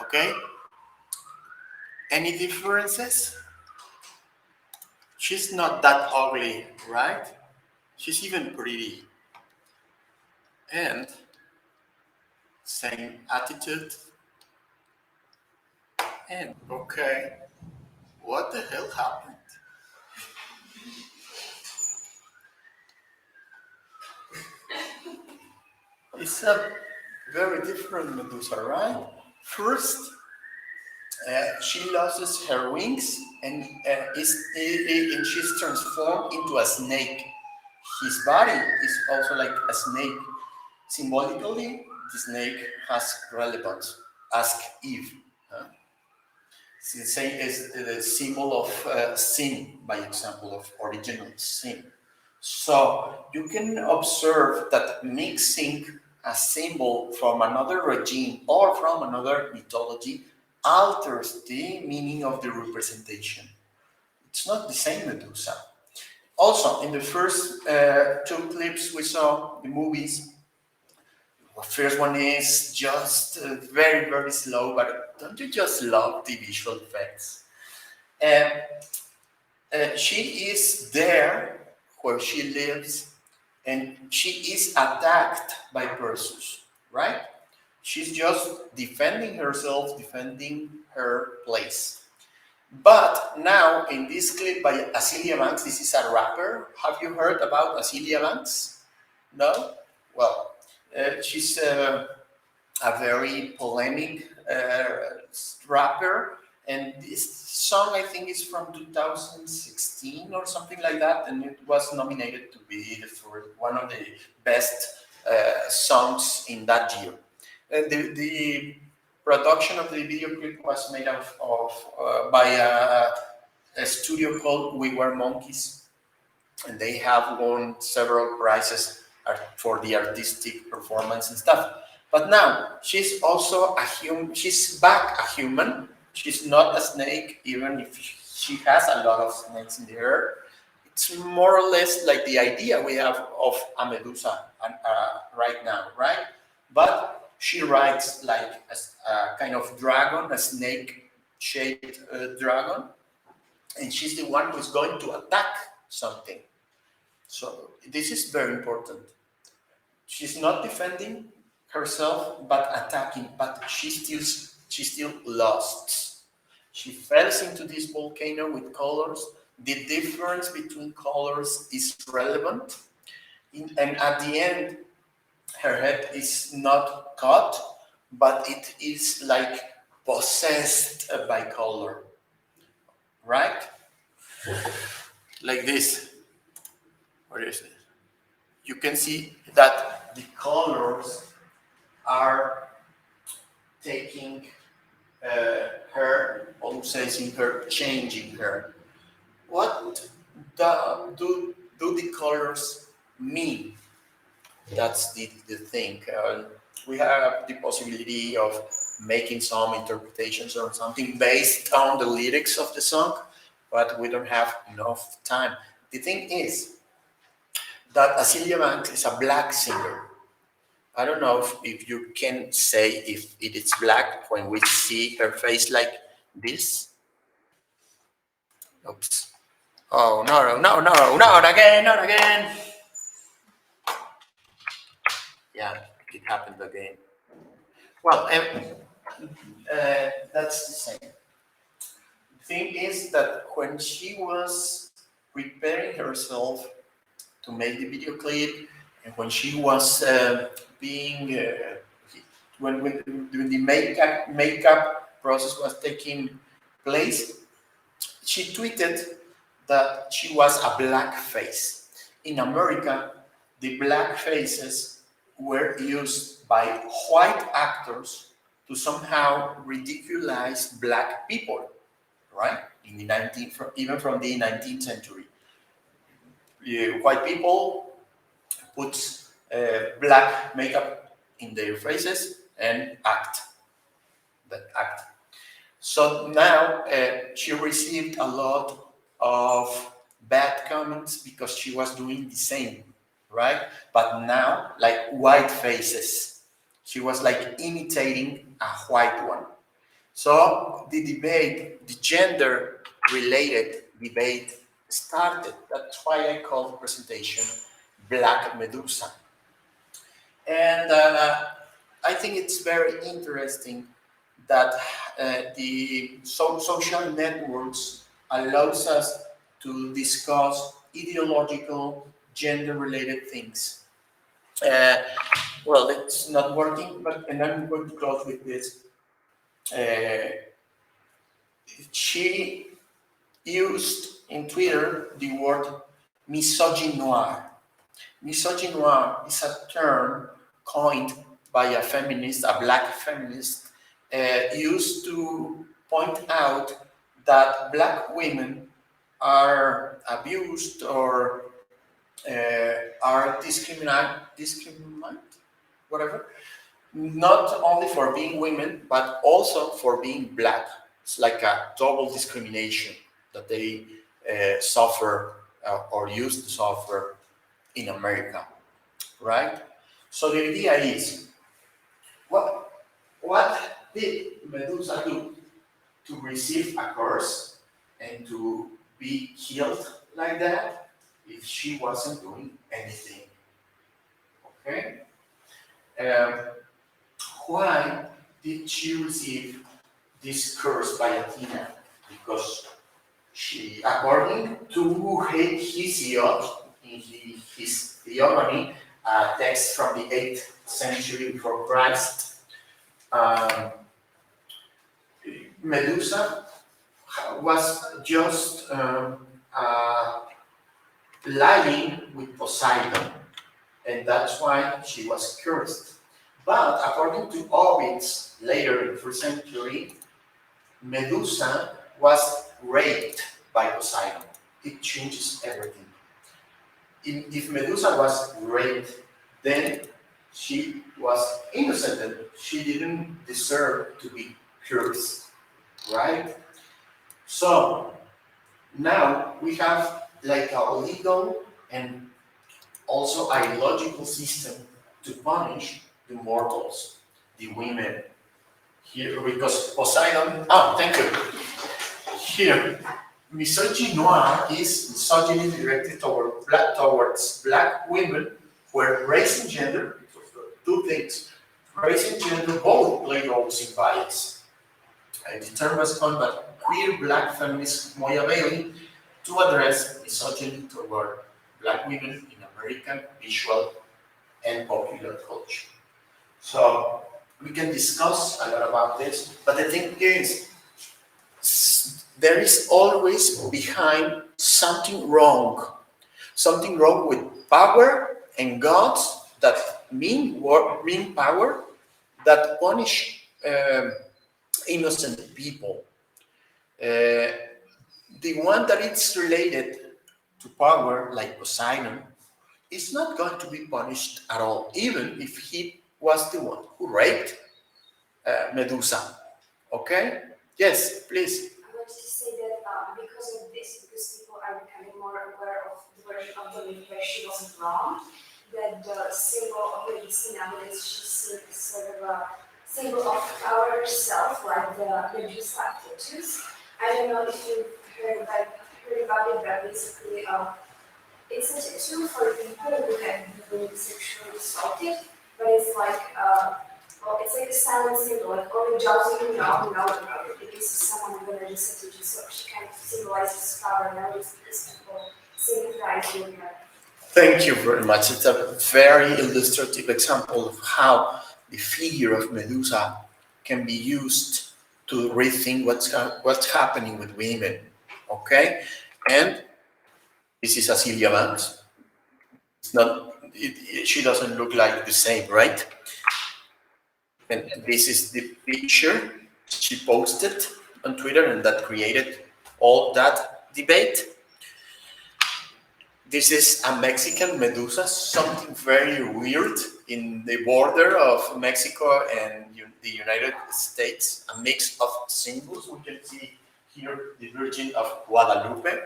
Okay? Any differences? She's not that ugly, right? She's even pretty. And same attitude. And okay, what the hell happened? It's a very different Medusa, right? First, she loses her wings and and she's transformed into a snake. His body is also like a snake. Symbolically, the snake has relevance. Ask Eve. Huh? It's the same as the symbol of sin, by example, of original sin. So you can observe that mixing a symbol from another regime or from another mythology alters the meaning of the representation. It's not the same Medusa. Also, in the first two clips we saw, the movies, the first one is just very, very slow, but don't you just love the visual effects? Um, she is there where she lives and she is attacked by Perseus, right? She's just defending herself, defending her place. But now in this clip by Azealia Banks, this is a rapper. Have you heard about Azealia Banks? No? Well, she's a very polemic rapper, and this song I think is from 2016 or something like that, and it was nominated to be for one of the best songs in that year. The production of the video clip was made by a studio called We Were Monkeys, and they have won several prizes for the artistic performance and stuff. But now she's also a human. She's back a human. She's not a snake, even if she has a lot of snakes in the air. It's more or less like the idea we have of a Medusa right now, right? But she rides like a kind of dragon, a snake-shaped dragon, and she's the one who's going to attack something. So this is very important. She's not defending herself, but attacking. But she still lost. She falls into this volcano with colors. The difference between colors is relevant, and at the end, her head is not cut, but it is like possessed by color, right? Like this. What is it? You can see that the colors are taking her, possessing her, changing her. What do the colors mean? That's the thing. We have the possibility of making some interpretations or something based on the lyrics of the song, but we don't have enough time. The thing is that Azealia Banks is a black singer. I don't know if you can say if it is black when we see her face like this. Oops. Oh, no, no, no, no, not again, not again. Yeah, it happened again. Well, That's the same. The thing is that when she was preparing herself to make the video clip, and when she was being when the makeup process was taking place, she tweeted that she was a black face. In America, the black faces were used by white actors to somehow ridiculize black people, right? In the 19th, even from the 19th century, white people put black makeup in their faces and act. So now she received a lot of bad comments because she was doing the same, right? But now, like white faces, she was like imitating a white one. So the debate, the gender-related debate started. That's why I call the presentation Black Medusa. And I think it's very interesting that the social networks allows us to discuss ideological, gender-related things. Uh, well, it's not working, but and I'm going to close with this. Uh, she used in Twitter the word misogynoir. Misogynoir is a term coined by a feminist, a black feminist, used to point out that black women are abused or are discriminated, whatever, not only for being women, but also for being black. It's like a double discrimination that they suffer or used to suffer in America, right? So the idea is, what did Medusa do to receive a curse and to be killed like that if she wasn't doing anything? Okay? Um, why did she receive this curse by Athena? Because she, according to Hesiod, in his theophany, a text from the 8th century before Christ, um, Medusa was just lying with Poseidon, and that's why she was cursed. But according to Ovid's later in the 1st century, Medusa was raped by Poseidon. It changes everything. If Medusa was raped, then she was innocent and she didn't deserve to be cursed, right? So now we have like a legal and also a logical system to punish the mortals, the women. Here, because Poseidon, thank you. Here, misogynoir is misogyny directed towards black women, where race and gender, two things, race and gender both play roles in bias. The term was coined by queer black feminist Moya Bailey to address misogyny toward black women in American visual and popular culture. So we can discuss a lot about this, but the thing is, there is always behind something wrong with power and gods that mean power, that punish innocent people. The one that is related to power, like Poseidon, is not going to be punished at all, even if he was the one who raped Medusa. Okay? Yes, please. I want to say that because of this, because people are becoming more aware of the version of the myth where she was wrong, that the symbol of Medusa nowadays she's sort of a symbol of power herself, like the Medusa tattoos. I don't know if you've heard about it, but basically it's a tattoo for people who have been sexually assaulted, but it's like Well, it's like a silent symbol, like only jobs you know about it, because someone going to listen to you, so she kind of symbolizes power, now these people sympathize with her. Thank you very much. It's a very illustrative example of how the figure of Medusa can be used to rethink what's happening with women. Okay, and this is Cecilia Banks. It's not. She doesn't look like the same, right? And this is the picture she posted on Twitter, and that created all that debate. This is a Mexican Medusa, something very weird in the border of Mexico and the United States, a mix of symbols. We can see here the Virgin of Guadalupe.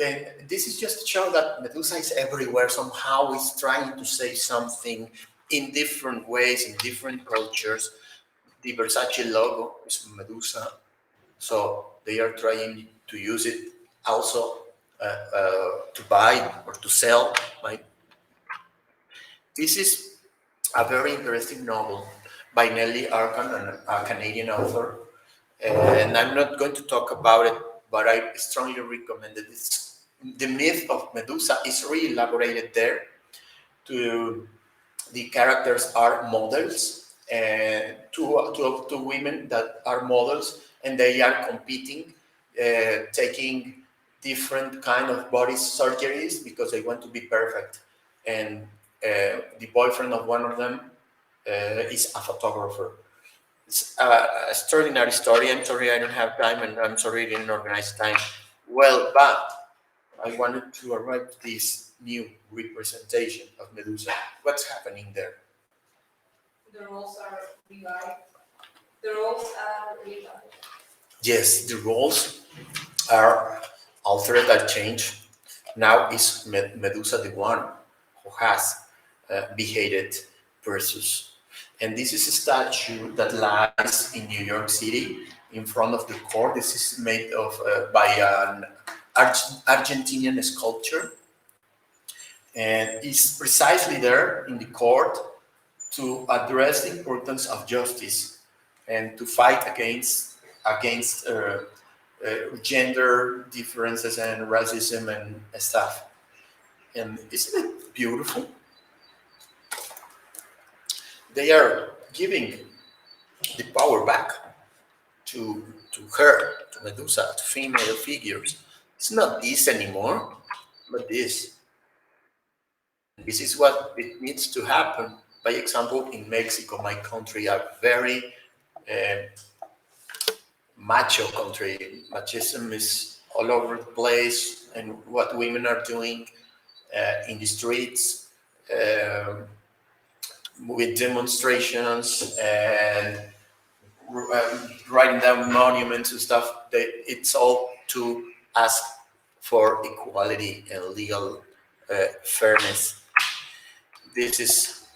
And this is just to show that Medusa is everywhere, somehow is trying to say something in different ways, in different cultures. The Versace logo is Medusa, so they are trying to use it also to buy or to sell. Right? This is a very interesting novel by Nellie Arcan, a Canadian author. And I'm not going to talk about it, but I strongly recommend it. The myth of Medusa is re-elaborated there. The characters are models, and two women that are models, and they are competing, taking different kind of body surgeries because they want to be perfect. And the boyfriend of one of them is a photographer. It's an extraordinary story. I'm sorry I don't have time, and I'm sorry I didn't organize time well, but I wanted to arrive to this new representation of Medusa. What's happening there? The roles are revived. The roles are revived. Yes, the roles are altered and changed. Now is Medusa the one who has beheaded Perseus. And this is a statue that lies in New York City in front of the court. This is made of by an Argentinian sculpture, and is precisely there in the court to address the importance of justice and to fight against gender differences and racism and stuff. And isn't it beautiful? They are giving the power back to her, to Medusa, to female figures. It's not this anymore, but this. This is what it needs to happen. By example, in Mexico, my country, a very macho country. Machismo is all over the place, and what women are doing in the streets, with demonstrations and writing down monuments and stuff. It's all to ask for equality and legal fairness. This is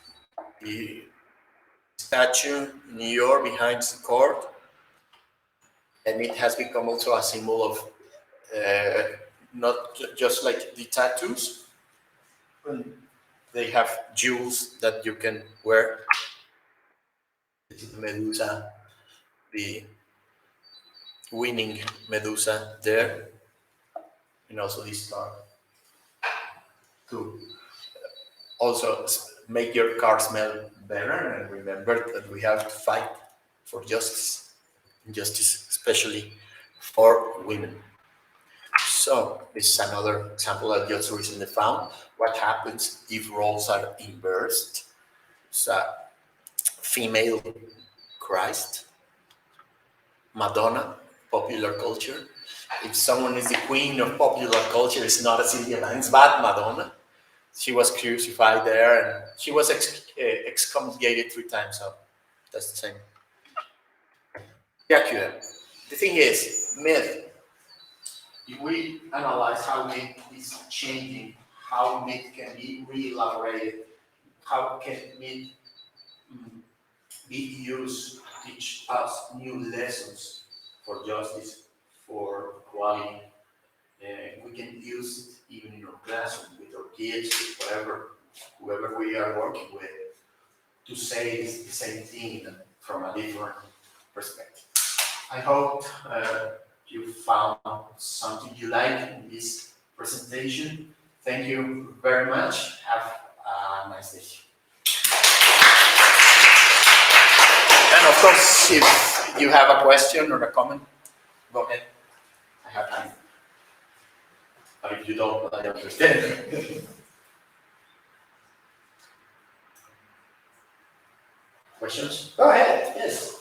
the statue in New York behind the court, and it has become also a symbol of not just like the tattoos. They have jewels that you can wear. This is Medusa, the winning Medusa there, and also this star to also make your car smell better. And remember that we have to fight for justice especially for women. So this is another example I just recently found. What happens if roles are inversed? It's a female Christ, Madonna, popular culture. If someone is the queen of popular culture, it's not a Sylvia Banks, but Madonna. She was crucified there, and she was excommunicated 3 times. So that's the same. Yeah, the thing is, myth. If we analyze how myth is changing, how myth can be re-elaborated, how can myth be used to teach us new lessons for justice, for equality, we can use it even in our classroom with our kids, with whoever we are working with. to say the same thing from a different perspective. I hope you found something you like in this presentation. Thank you very much. Have a nice day. And of course, if you have a question or a comment, go ahead. I have time. But if you don't, I understand. Questions? Go ahead. Yes.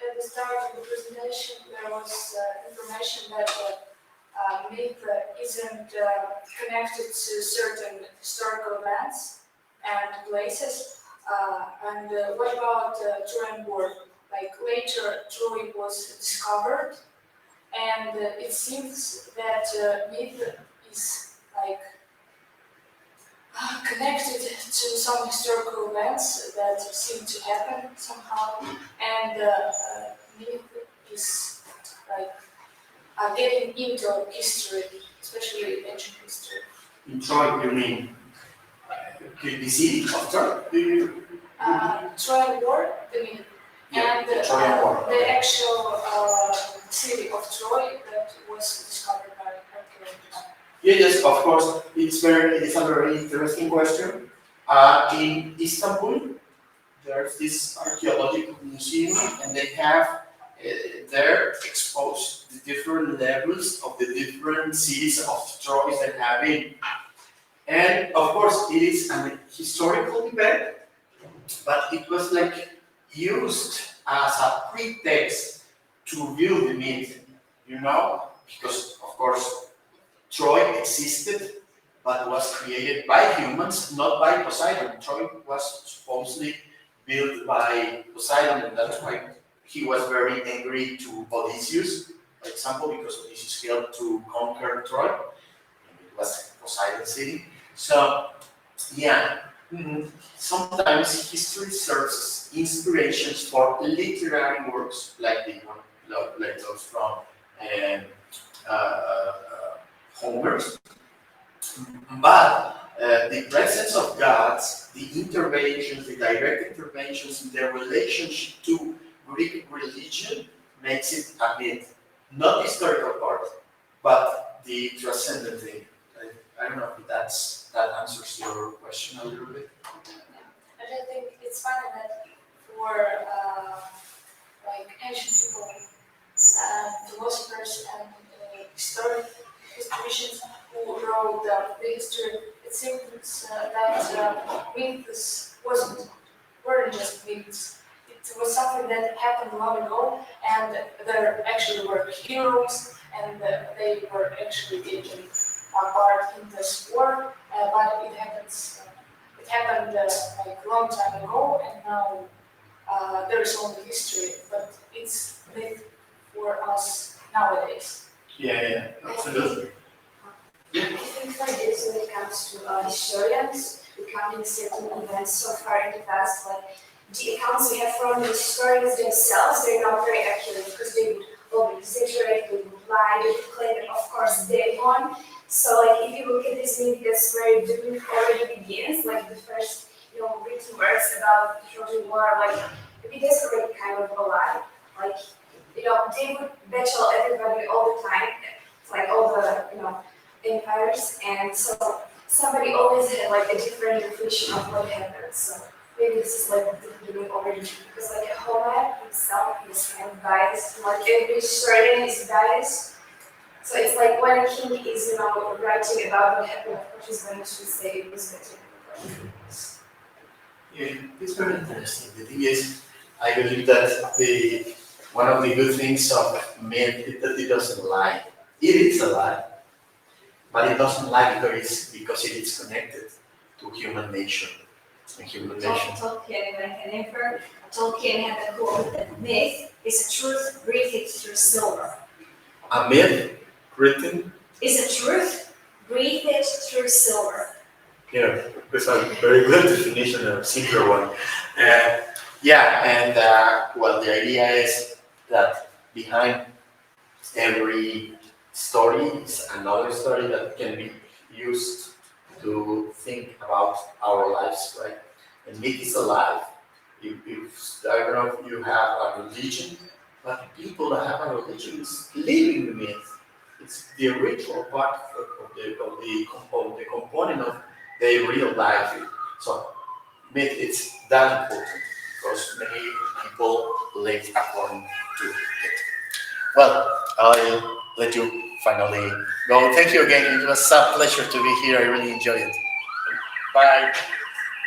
At the start of the presentation, there was information that myth isn't connected to certain historical events and places. And what about Trojan War? Like later, Troy was discovered, and it seems that myth is like connected to some historical events that seem to happen somehow, and myth is like getting into history, especially ancient history. In Troy, you mean the city of Troy? Trojan War, the myth, and the Trojan War. the actual city of Troy that was discovered by archaeologists. Yes, of course. It's a very interesting question. In Istanbul, there's this archaeological museum, and they have there exposed the different levels of the different cities of Troy that have been. And of course, it is an historical event, but it was like used as a pretext to view the myth, because of course Troy existed, but was created by humans, not by Poseidon. Troy was supposedly built by Poseidon, and that's why he was very angry to Odysseus, for example, because Odysseus helped to conquer Troy. It was Poseidon's city. So, yeah, sometimes history serves as inspirations for literary works, like the one, like those from Homer's. But the presence of gods, the interventions, the direct interventions in their relationship to Greek religion makes it a myth. Not the historical part, but the transcendent thing. I don't know if that answers your question a little bit. And I think it's funny that for like ancient people, philosophers and historians who wrote the history, it seems that myths weren't just myths. It was something that happened long ago, and there actually were heroes, and they were actually taking part in this war. But it happened like a long time ago, and now there is only history, but it's myth for us nowadays. Yeah, absolutely. I think for this, when it comes to historians, recounting certain events so far in the past, like the accounts we have from the historians themselves, they're not very accurate because they would over exaggerate, they would lie, they would claim that of course they won. So like if you look at this myth, that's where the myth already begins, like the first written words about the Trojan War, like it is already kind of a lie. Like they would battle everybody all the time, like all the empires, and so somebody always had like a different definition of what happened. So maybe this is like the myth already, because like Homer himself is kind of biased, like every historian is biased. So it's like when a king is writing about what happened, of course he's going to say it was better. Yeah, it's very interesting. The thing is, I believe that one of the good things of myth is that it doesn't lie. It is a lie, but it doesn't lie because it is connected to human nature and human nation. Tolkien, when I can infer, Tolkien had a quote that myth is a truth breathed through silver. A myth written Is a truth breathed through silver. Yeah, that's a very good definition, a simpler one. Well, the idea is that behind every story is another story that can be used to think about our lives, right? And myth is alive. I don't know if you have a religion, but people that have a religion is living the myth. It's the ritual part of the component of their real life. So myth is that important because many people live according to it. Well, I'll let you finally go. Thank you again. It was a pleasure to be here. I really enjoyed it. Bye.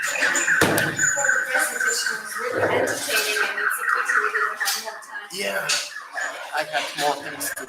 For the presentation was really entertaining and it's a pity we didn't have enough time. Yeah, I have more things to